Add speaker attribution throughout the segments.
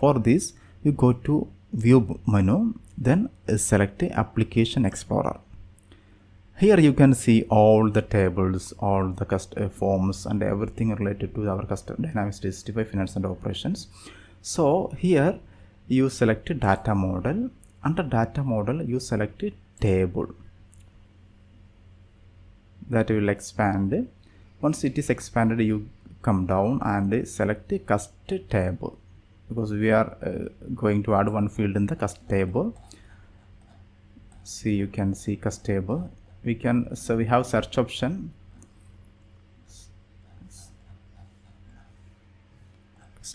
Speaker 1: For this, you go to View menu, then select Application Explorer. Here you can see all the tables, all the forms and everything related to our Dynamics 365 Finance and Operations. So here you select Data Model. Under Data Model, you select Table. That will expand. Once it is expanded, you come down and select Custom Table, because we are going to add one field in the Custom Table. See, you can see Custom Table. We have search option.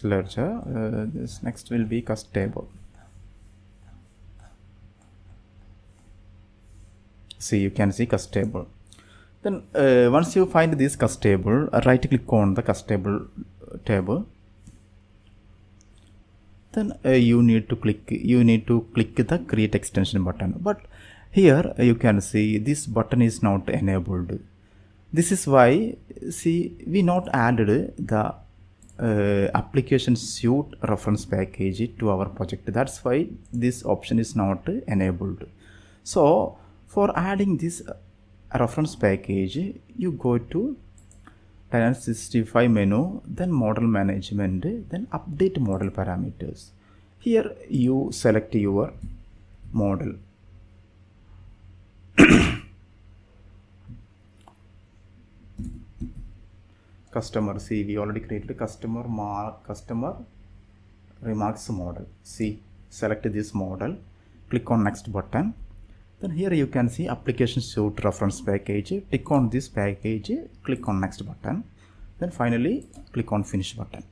Speaker 1: This next will be Custom Table. See, you can see Custom Table. Then once you find this Custom Table, right click on the Custom Table. Then you need to click the Create Extension button. But here you can see this button is not enabled. This is why, see, we not added the application suite reference package to our project. That's why this option is not enabled. So for adding this reference package, you go to Dynamics 365 menu, then Model Management, then Update Model Parameters. Here you select your model. Customer, see, we already created a customer remarks model. See, select this model, click on next button. Then here you can see application suite reference package. Click on this package, click on next button. Then finally click on finish button.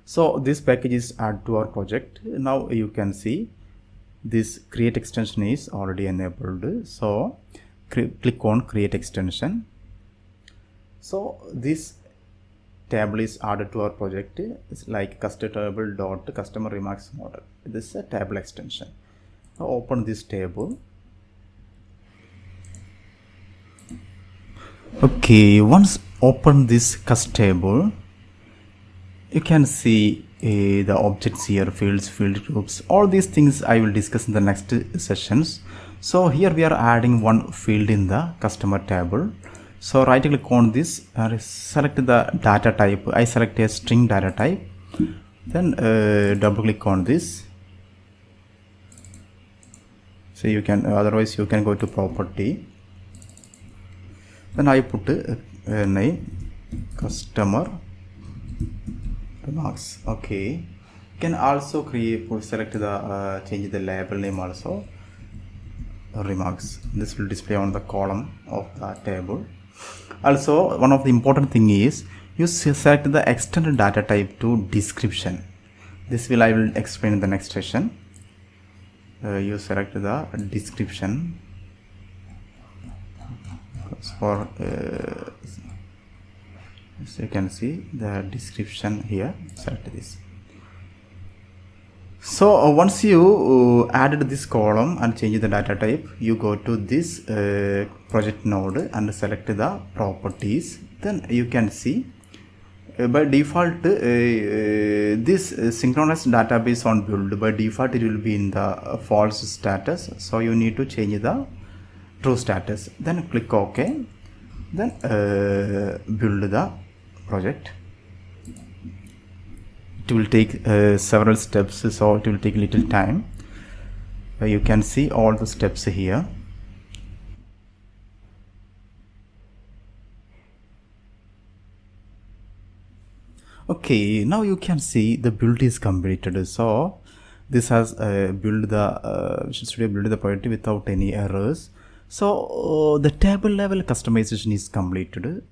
Speaker 1: So this package is added to our project. Now you can see this create extension is already enabled. So click on create extension. So this table is added to our project. It's like custom table dot customer remarks model. This is a table extension. Now open this table. Okay, once open this custom table, you can see the objects here, fields, field groups. All these things I will discuss in the next sessions. So here we are adding one field in the customer table. So right click on this and select the data type. I select a string data type. Then double click on this. So you can, otherwise you can go to property. Then I put a name customer remarks. Okay, you can also select the change the label name also, remarks. This will display on the column of the table. Also, one of the important thing is you select the external data type to description. This I will explain in the next session. You select the description for so you can see the description here. Select this. So once you added this column and change the data type, you go to this project node and select the properties. Then you can see by default this synchronous database on build, by default it will be in the false status. So you need to change the true status. Then click OK. Then build the project. It will take several steps, so it will take little time. You can see all the steps here. Okay, now you can see the build is completed. So this has built the Visual Studio build the project without any errors. So the table level customization is completed.